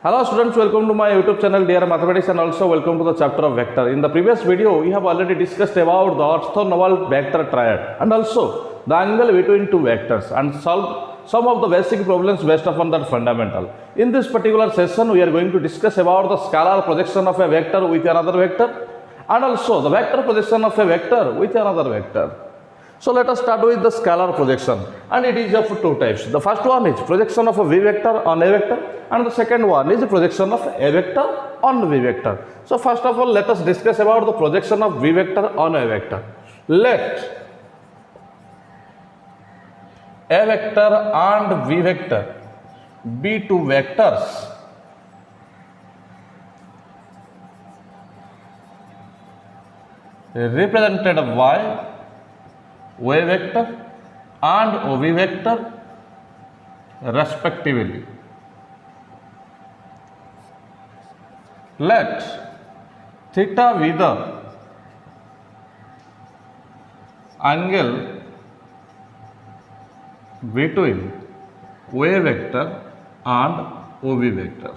Hello students, welcome to my YouTube channel Dear Mathematics and also welcome to the chapter of vector. In the previous video, we have already discussed about the orthonormal vector triad and also the angle between two vectors and solve some of the basic problems based upon that fundamental. In this particular session, we are going to discuss about the scalar projection of a vector with another vector and also the vector projection of a vector with another vector. So let us start with the scalar projection, and it is of two types. The first one is projection of a v vector on a vector, and the second one is projection of a vector on v vector. So first of all, let us discuss about the projection of v vector on a vector. Let a vector and v vector be two vectors represented by y vector and OV vector respectively. Let theta be the angle between y vector and OV vector.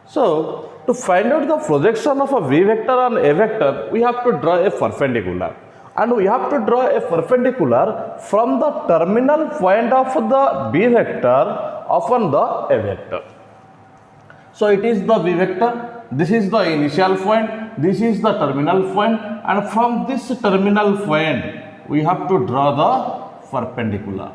So, to find out the projection of a v vector on a vector, we have to draw a perpendicular. And we have to draw a perpendicular from the terminal point of the b vector upon the a vector. So it is the b vector, this is the initial point, this is the terminal point, and from this terminal point we have to draw the perpendicular.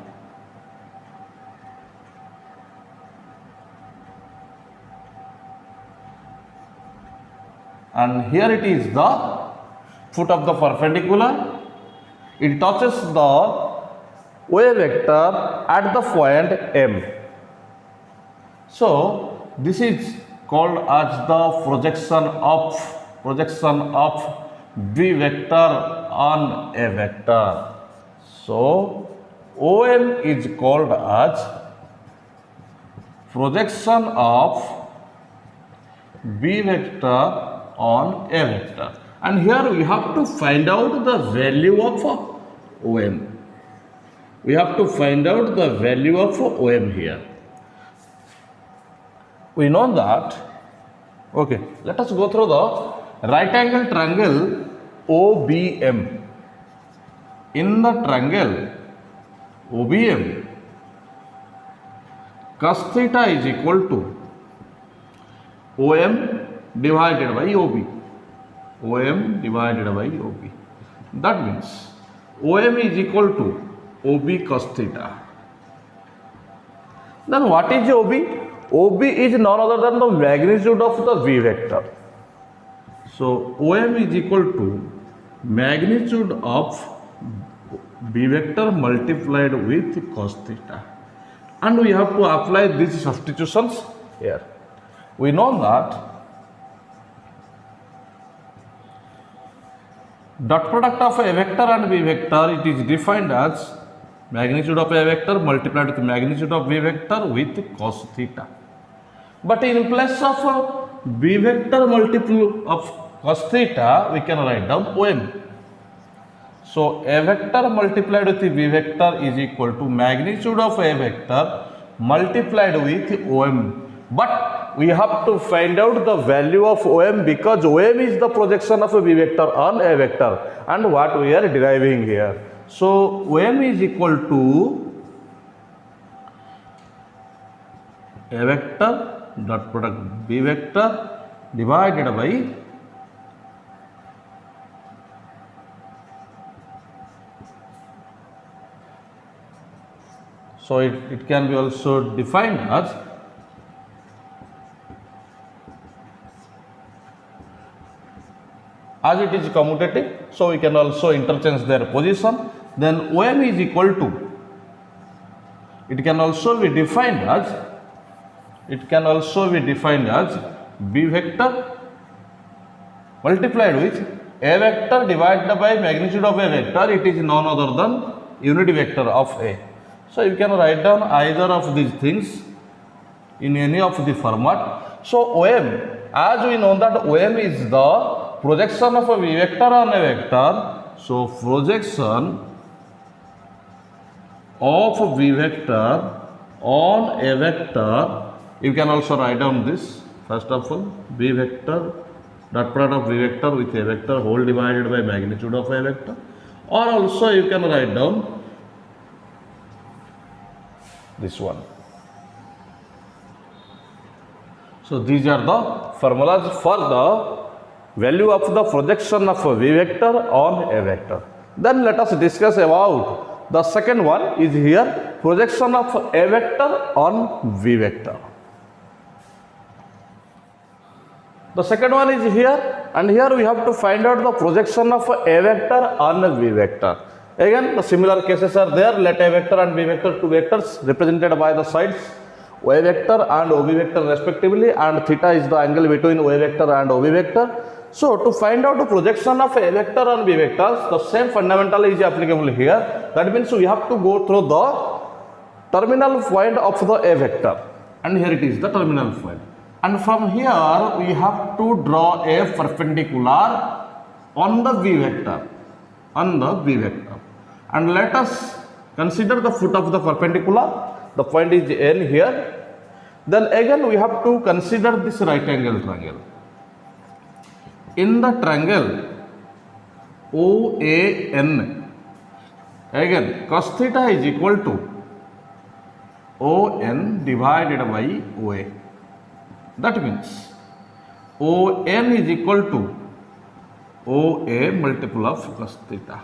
And here it is the foot of the perpendicular. It touches the y vector at the point M. So this is called as the projection of v vector on a vector. So OM is called as projection of v vector on a vector. And here we have to find out the value of OM. We have to find out the value of OM here. We know that, okay, let us go through the right angle triangle OBM. In the triangle OBM, cos theta is equal to OM divided by OB. OM divided by OB. That means OM is equal to OB cos theta. Then what is OB? OB is none other than the magnitude of the v vector. So OM is equal to magnitude of v vector multiplied with cos theta. And we have to apply these substitutions here. We know that dot product of a vector and v vector, it is defined as magnitude of a vector multiplied with magnitude of v vector with cos theta. But in place of v vector multiple of cos theta, we can write down OM. So a vector multiplied with v vector is equal to magnitude of a vector multiplied with OM. But we have to find out the value of OM because OM is the projection of a v vector on a vector and what we are deriving here. So OM is equal to a vector dot product v vector divided by so it can be also defined as it is commutative, so we can also interchange their position. Then OM is equal to, it can also be defined as b vector multiplied with a vector divided by magnitude of a vector. It is none other than unit vector of A. So you can write down either of these things in any of the format. So OM, as we know that OM is the projection of a v vector on a vector. So projection of v vector on a vector You can also write down this. First of all, B vector dot product of B vector with A vector whole divided by magnitude of A vector, or also you can write down this one. So these are the formulas for the value of the projection of a V vector on A vector. Then let us discuss about the second one is here, projection of A vector on V vector. The second one is here, and here we have to find out the projection of A vector on V vector. Again, the similar cases are there. Let A vector and B vector, two vectors represented by the sides OA vector and OB vector respectively, and theta is the angle between OA vector and OB vector. So, to find out the projection of A vector on B vectors, the same fundamental is applicable here. That means we have to go through the terminal point of the A vector, and here it is the terminal point. And from here we have to draw a perpendicular on the V vector, and let us consider the foot of the perpendicular. The point is N here. Then again we have to consider this right angle triangle. In the triangle OAN, again cos theta is equal to ON divided by OA. That means ON is equal to OA multiple of cos theta.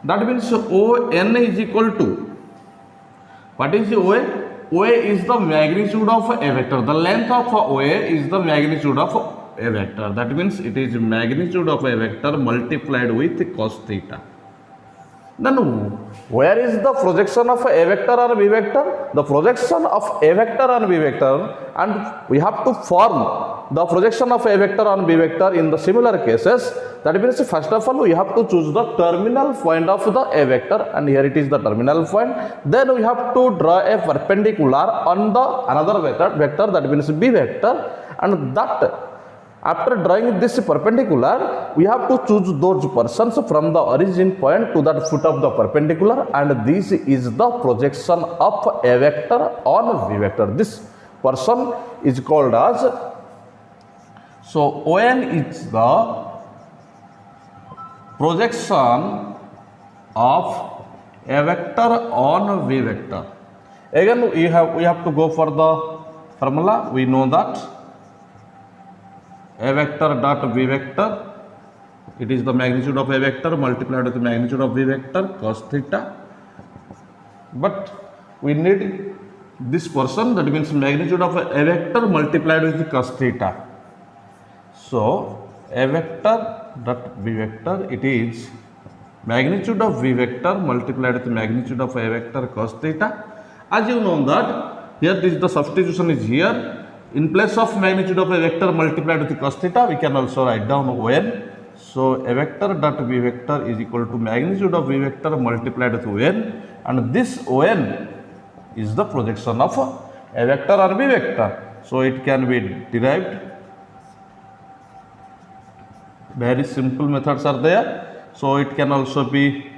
That means ON is equal to, what is the OA? OA is the magnitude of A vector. The length of OA is the magnitude of A vector. That means it is magnitude of A vector multiplied with cos theta. Then where is the projection of A vector on B vector? The projection of A vector on B vector, and we have to form the projection of A vector on B vector in the similar cases. That means first of all we have to choose the terminal point of the A vector, and here it is the terminal point. Then we have to draw a perpendicular on the another vector, that means B vector, and that after drawing this perpendicular, we have to choose those persons from the origin point to that foot of the perpendicular, and this is the projection of A vector on V vector. This person is called as, so ON is the projection of A vector on V vector. Again we have to go for the formula. We know that A vector dot V vector, it is the magnitude of A vector multiplied with the magnitude of V vector cos theta. But we need this person, that means magnitude of A vector multiplied with cos theta. So A vector dot V vector, it is magnitude of V vector multiplied with the magnitude of A vector cos theta. As you know that here this the substitution is here. In place of magnitude of A vector multiplied with cos theta, we can also write down ON. So A vector dot V vector is equal to magnitude of V vector multiplied with ON, and this ON is the projection of A vector on V vector. So it can be derived. Very simple methods are there. So it can also be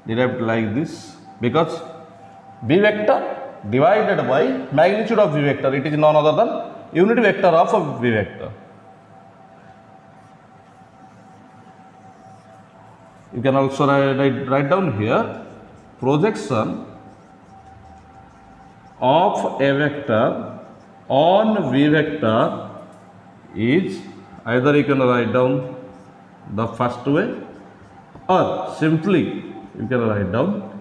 derived like this, because V vector divided by magnitude of V vector, it is none other than unit vector of V vector. You can also write down here projection of A vector on V vector is, either you can write down the first way, or simply you can write down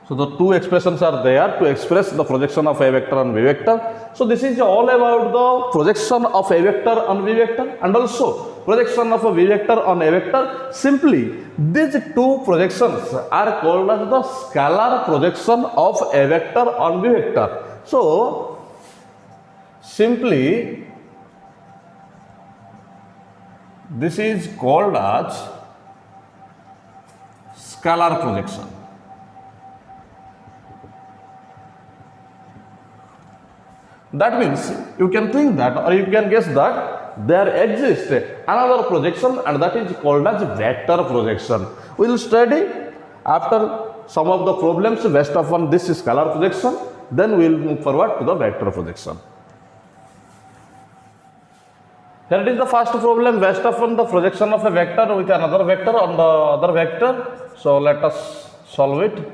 so the two expressions are there to express the projection of A vector on V vector. So this is all about the projection of A vector on V vector and also projection of a V vector on A vector. Simply these two projections are called as the scalar projection of A vector on V vector. So simply this is called as scalar projection. That means you can think that, or you can guess that there exists another projection, and that is called as vector projection. We will study after some of the problems based upon this scalar projection, then we will move forward to the vector projection. Here it is the first problem based upon the projection of a vector with another vector on the other vector. So let us solve it.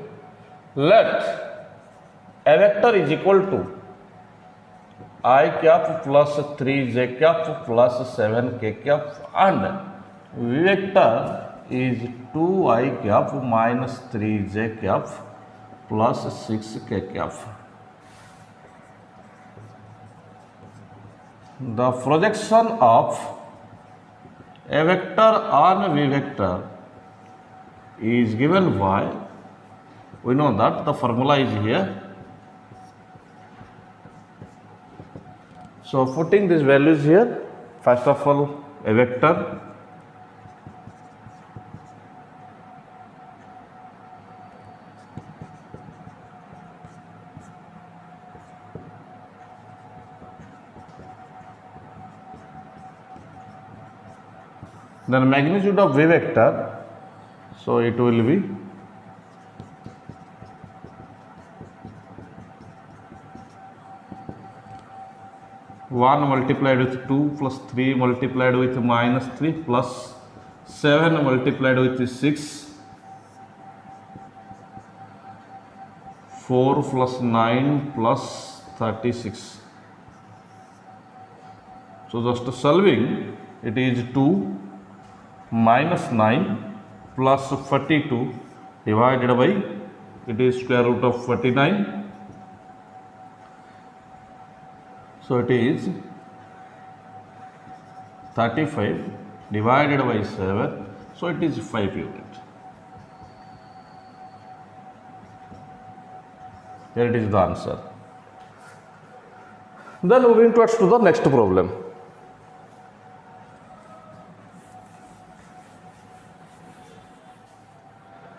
Let a vector is equal to I cap plus 3j cap plus 7k cap, and v vector is 2I cap minus 3j cap plus 6k cap. The projection of a vector on v vector is given by, we know that the formula is here. So putting these values here, first of all a vector then magnitude of v vector, so it will be one multiplied with 2 plus 3 multiplied with minus 3 plus 7 multiplied with 6, 4 plus 9 plus 36. So just solving, it is 2 minus 9 plus 42 divided by, it is square root of 49. So it is 35 divided by 7, so it is 5 unit. Here it is the answer. Then moving towards to the next problem.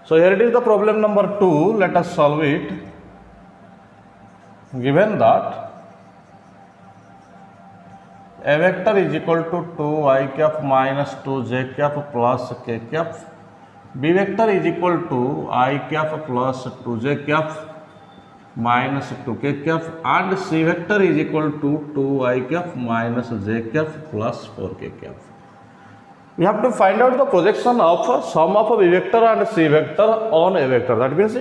So here it is the problem number 2. Let us solve it. Given that a vector is equal to 2I cap minus 2j cap plus k cap, b vector is equal to I cap plus 2j cap minus 2k cap, and c vector is equal to 2I cap minus j cap plus 4k cap. We have to find out the projection of sum of a v vector and c vector on a vector. That means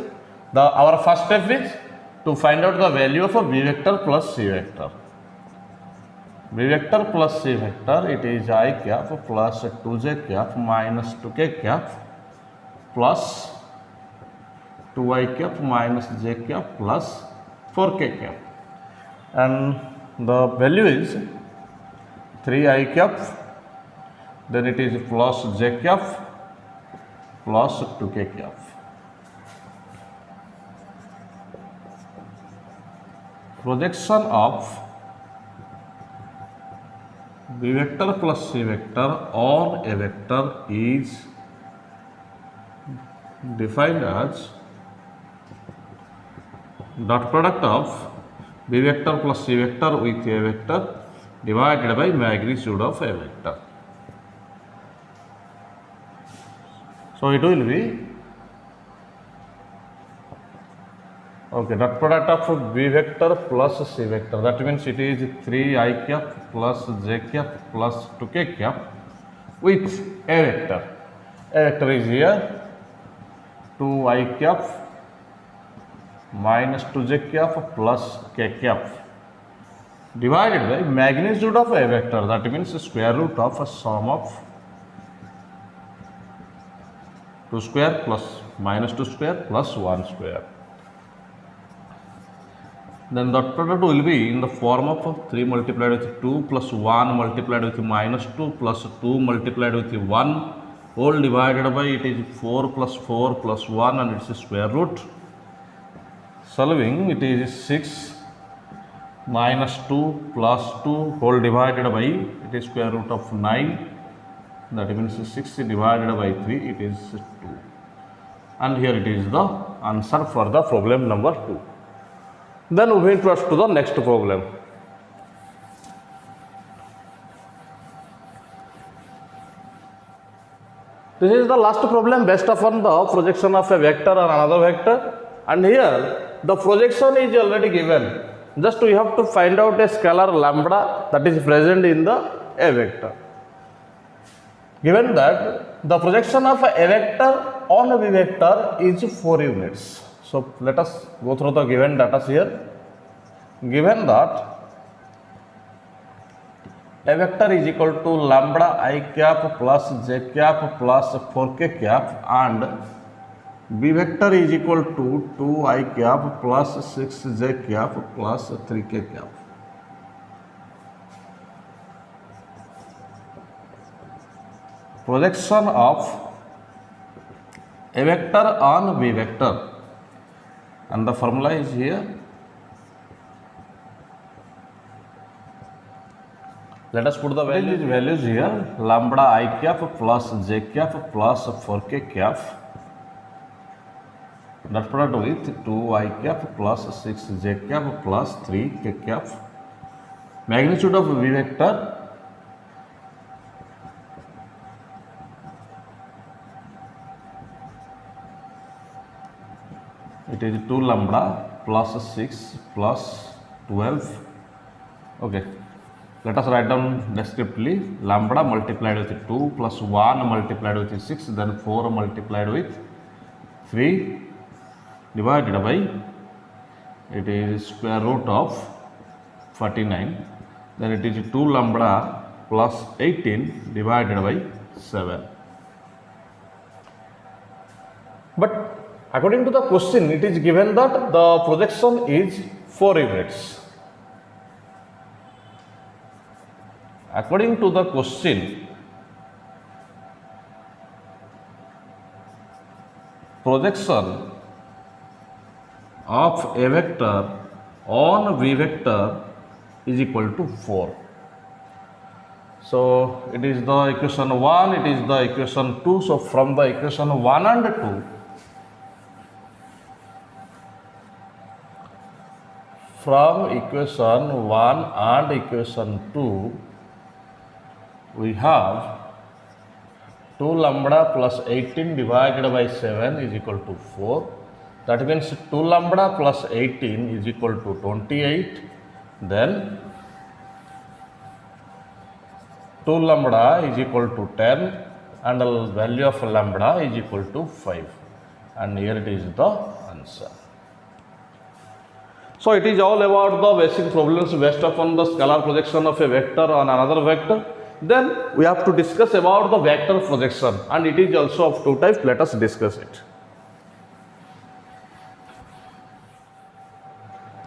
our first step is to find out the value of a v vector plus c vector. V vector plus c vector, it is I cap plus 2j cap minus 2k cap plus 2I cap minus j cap plus 4k cap, and the value is 3I cap, then it is plus j cap plus 2k cap. Projection of v vector plus c vector on a vector is defined as dot product of v vector plus c vector with a vector divided by magnitude of a vector. So it will be, okay, dot product of v vector plus c vector, that means it is 3I cap plus j cap plus 2k cap with a vector. A vector is here 2I cap minus 2j cap plus k cap divided by magnitude of a vector, that means square root of a sum of 2 square plus minus 2 square plus 1 square. Then the product will be in the form of 3 multiplied with 2 plus 1 multiplied with minus 2 plus 2 multiplied with 1 whole divided by, it is 4 plus 1 and its square root. Solving, it is 6 minus 2 plus 2 whole divided by, it is square root of 9, that means 6 divided by 3, it is 2. And here it is the answer for the problem number 2. Then moving to the next problem. This is the last problem based upon the projection of a vector on another vector, and here the projection is already given. Just we have to find out a scalar lambda that is present in the A vector. Given that the projection of a vector on a B vector is 4 units. So let us go through the given data here. Given that A vector is equal to lambda I cap plus j cap plus 4k cap, and B vector is equal to 2I cap plus 6j cap plus 3k cap. Projection of A vector on B vector, and the formula is here. Let us put the values here. Lambda I cap plus j cap plus 4k cap, that product with 2I cap plus 6j cap plus 3k cap. Magnitude of V vector, it is 2 lambda plus 6 plus 12. Okay, let us write down descriptively. Lambda multiplied with 2 plus 1 multiplied with 6, then 4 multiplied with 3 divided by, it is square root of 49, then it is 2 lambda plus 18 divided by 7. But according to the question, it is given that the projection is 4 units. According to the question, projection of A vector on V vector is equal to 4. So it is the equation 1, it is the equation 2. So from the equation 1 and 2, from equation 1 and equation 2, we have 2 lambda plus 18 divided by 7 is equal to 4. That means 2 lambda plus 18 is equal to 28. Then 2 lambda is equal to 10, and the value of lambda is equal to 5. And here it is the answer. So it is all about the basic problems based upon the scalar projection of a vector on another vector. Then we have to discuss about the vector projection, and it is also of two types. Let us discuss it.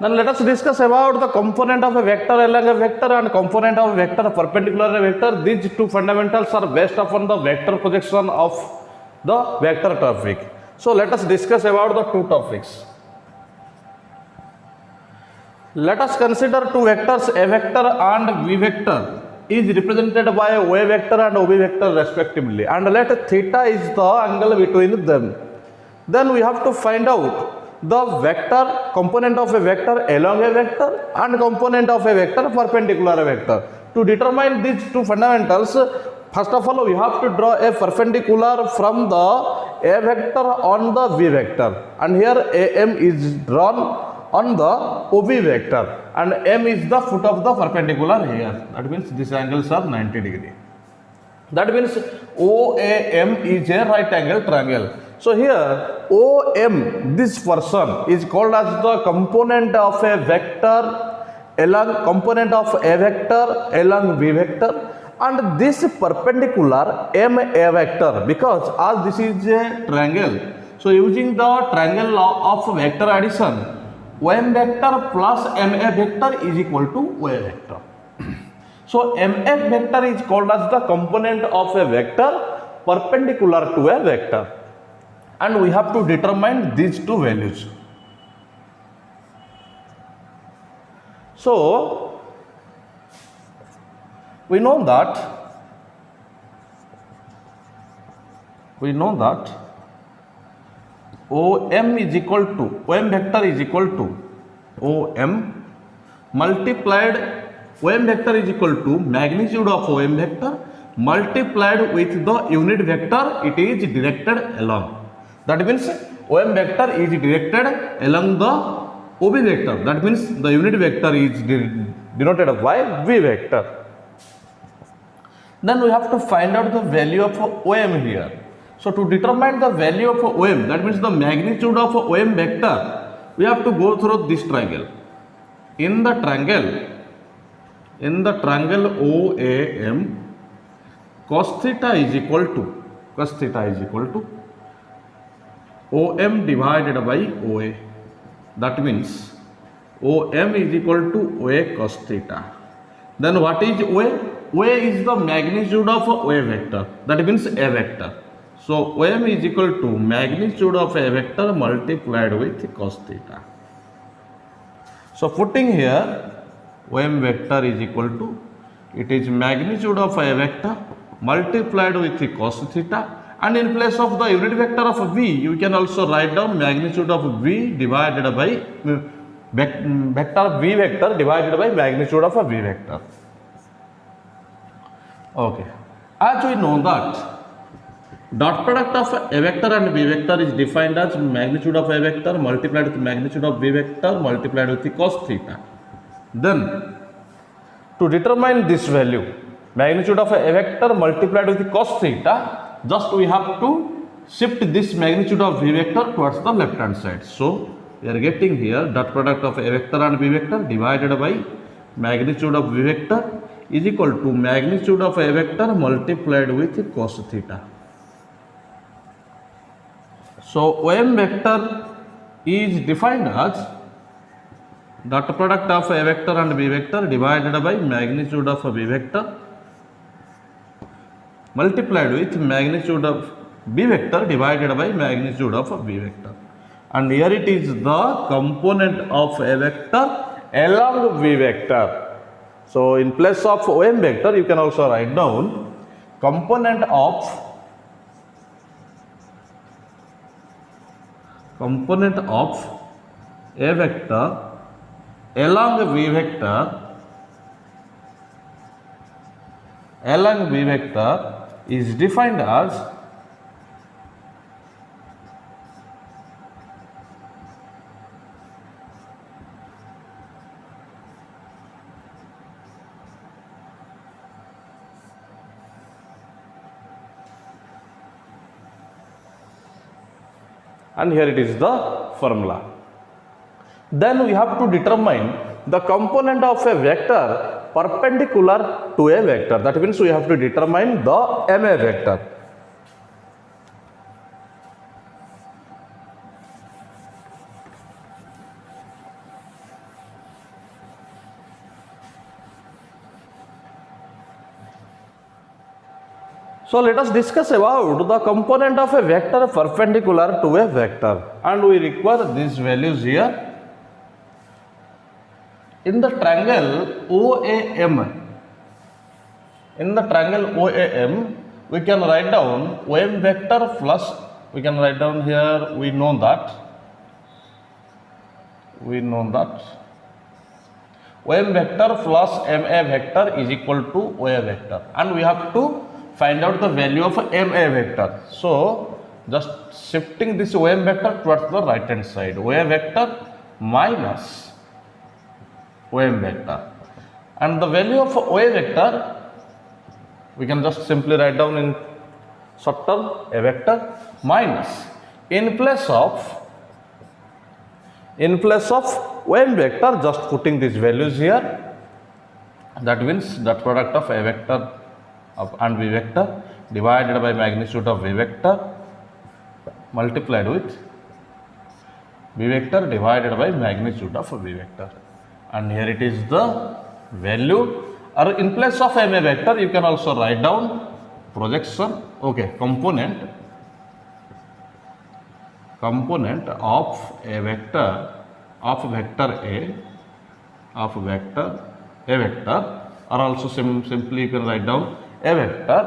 Then let us discuss about the component of a vector along a vector and component of a vector perpendicular to a vector. These two fundamentals are based upon the vector projection of the vector topic. So let us discuss about the two topics. Let us consider two vectors, A vector and V vector is represented by a O vector and OB vector respectively, and let theta is the angle between them. Then we have to find out the vector component of a vector along a vector and component of a vector perpendicular to a vector. To determine these two fundamentals, first of all we have to draw a perpendicular from the A vector on the V vector, and here AM is drawn on the OB vector, and M is the foot of the perpendicular here. That means these angles are 90 degree. That means OAM is a right angle triangle. So here OM, this person, is called as the component of a vector along component of A vector along V vector, and this perpendicular MA vector, because as this is a triangle, so using the triangle law of vector addition, OM vector plus MA vector is equal to OA vector. So MF vector is called as the component of a vector perpendicular to a vector, and we have to determine these two values. So we know that OM is equal to, OM vector is equal to OM multiplied, OM vector is equal to magnitude of OM vector multiplied with the unit vector it is directed along. That means OM vector is directed along the OB vector. That means the unit vector is denoted by V vector. Then we have to find out the value of OM here. So to determine the value of OM, that means the magnitude of OM vector, we have to go through this triangle. In the triangle OAM, cos theta is equal to OM divided by OA. That means OM is equal to OA cos theta. Then what is OA? OA is the magnitude of OA vector. That means A vector. So OM is equal to magnitude of A vector multiplied with cos theta. So putting here OM vector is equal to, it is magnitude of A vector multiplied with cos theta, and in place of the unit vector of V, you can also write down magnitude of V divided by vector V vector divided by magnitude of a V vector. Okay, as we know that dot product of A vector and B vector is defined as magnitude of A vector multiplied with magnitude of B vector multiplied with cos theta. Then to determine this value, magnitude of A vector multiplied with cos theta, just we have to shift this magnitude of V vector towards the left hand side. So we are getting here dot product of A vector and B vector divided by magnitude of V vector is equal to magnitude of A vector multiplied with cos theta. So OM vector is defined as dot product of A vector and B vector divided by magnitude of B vector multiplied with magnitude of B vector divided by magnitude of B vector. And here it is the component of A vector along V vector. So in place of OM vector, you can also write down component of A vector along V vector is defined as and here it is the formula. Then we have to determine the component of a vector perpendicular to a vector. That means we have to determine the MA vector. So let us discuss about the component of a vector perpendicular to a vector, and we require these values here. In the triangle OAM, we can write down OM vector plus, we can write down here, we know that OM vector plus MA vector is equal to OA vector, and we have to find out the value of MA vector. So just shifting this OM vector towards the right hand side, OA vector minus OM vector, and the value of OA vector we can just simply write down in short term A vector minus, in place of OM vector, just putting these values here, that means dot product of A vector and V vector divided by magnitude of V vector multiplied with V vector divided by magnitude of V vector, and here it is the value. Or in place of MA vector you can also write down projection, okay, component of a vector A vector, or also simply you can write down A vector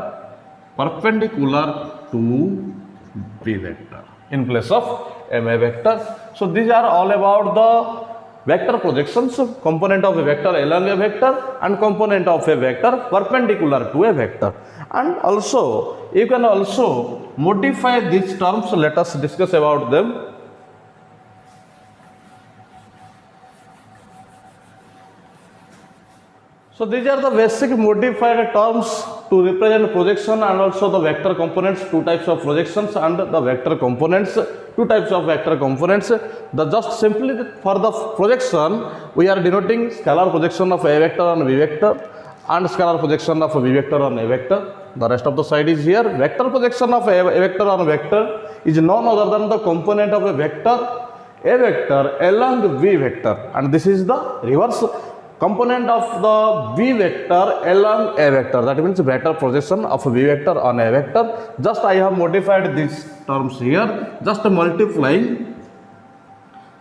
perpendicular to B vector in place of MA vector. So these are all about the vector projections, component of a vector along a vector and component of a vector perpendicular to a vector. And also you can also modify these terms. Let us discuss about them. So these are the basic modified terms to represent projection and also the vector components, two types of projections and the vector components, two types of vector components. The just simply for the projection we are denoting scalar projection of a vector on v vector and scalar projection of v vector on a vector. The rest of the side is here. Vector projection of a vector on a vector is none other than the component of a vector along v vector, and this is the reverse component of the v vector along a vector. That means vector projection of v vector on a vector. Just I have modified these terms here, just multiplying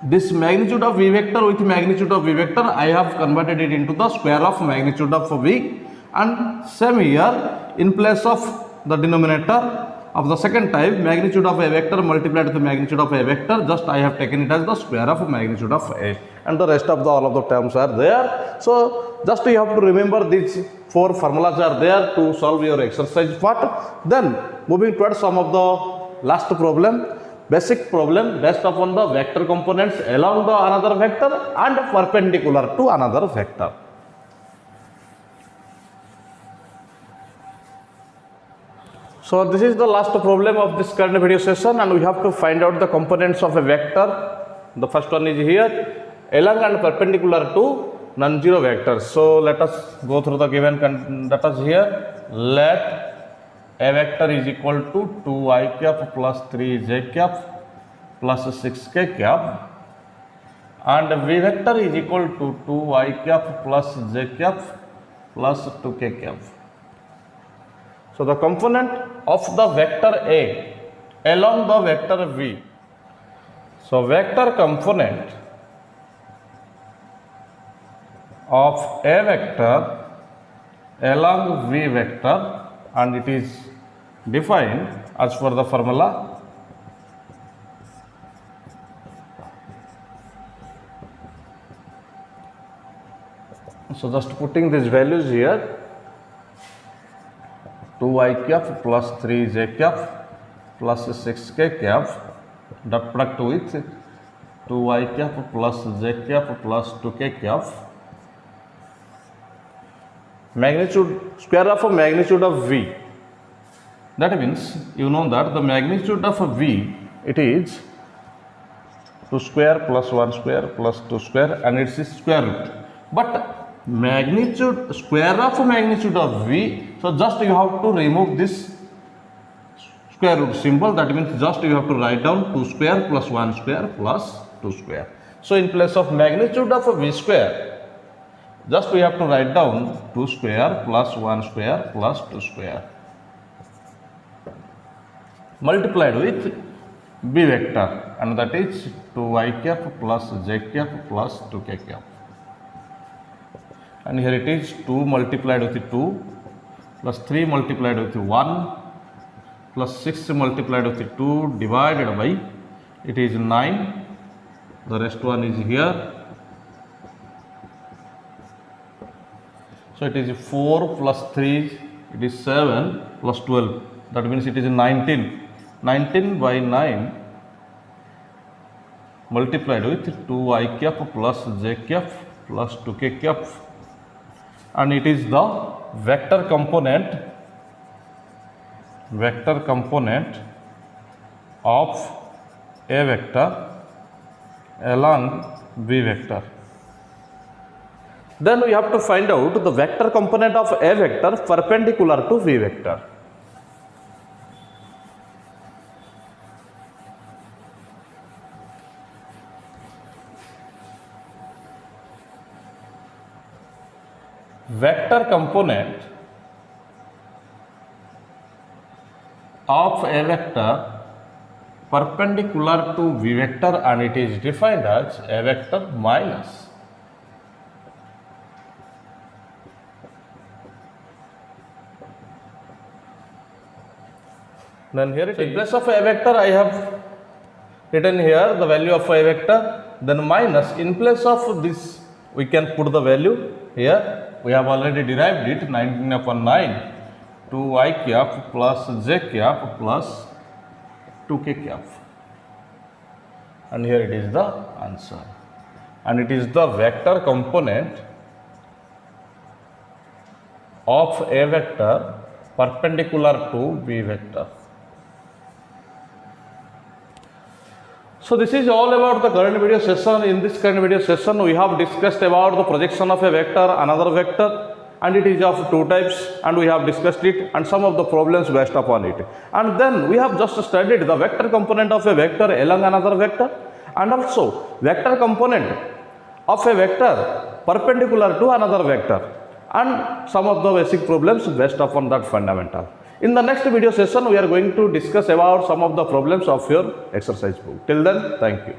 this magnitude of v vector with magnitude of v vector. I have converted it into the square of magnitude of v, and same here in place of the denominator of the second type, magnitude of a vector multiplied with the magnitude of a vector, just I have taken it as the square of magnitude of a, and the rest of the all of the terms are there. So just you have to remember these four formulas are there to solve your exercise part. Then moving towards some of the last problem, basic problem based upon the vector components along the another vector and perpendicular to another vector. So this is the last problem of this current video session, and we have to find out the components of a vector. The first one is here, along and perpendicular to non-zero vectors. So let us go through the given data here. Let a vector is equal to 2i cap plus 3j cap plus 6k cap, and v vector is equal to 2i cap plus j cap plus 2k cap. So the component of the vector A along the vector V. So vector component of A vector along V vector, and it is defined as per the formula. So just putting these values here, 2i cap plus 3j cap plus 6k cap, dot product with 2i cap plus j cap plus 2k cap, magnitude, square of a magnitude of v. That means you know that the magnitude of v, it is 2 square plus 1 square plus 2 square, and it's a square root. But magnitude, square of magnitude of v, so just you have to remove this square root symbol. That means just you have to write down 2 square plus 1 square plus 2 square. So in place of magnitude of v square, just we have to write down 2 square plus 1 square plus 2 square multiplied with b vector, and that is 2i cap plus j cap plus 2k cap. And here it is 2 multiplied with 2 plus 3 multiplied with 1 plus 6 multiplied with 2 divided by, it is 9, the rest one is here. So it is 4 plus 3, it is 7 plus 12, that means it is 19. 19 by 9 multiplied with 2i cap plus j cap plus 2k cap, and it is the vector component of a vector along b vector. Then we have to find out the vector component of a vector perpendicular to v vector. Vector component of a vector perpendicular to v vector, and it is defined as a vector minus then here in place of a vector I have written here the value of a vector then minus, in place of this we can put the value here. We have already derived it, 19 upon 9 2i cap plus j cap plus 2k cap, and here it is the answer, and it is the vector component of a vector perpendicular to b vector. So this is all about the current video session. In this current video session, we have discussed about the projection of a vector, another vector, and it is of two types, and we have discussed it and some of the problems based upon it. And then we have just studied the vector component of a vector along another vector, and also vector component of a vector perpendicular to another vector, and some of the basic problems based upon that fundamental. In the next video session, we are going to discuss about some of the problems of your exercise book. Till then, thank you.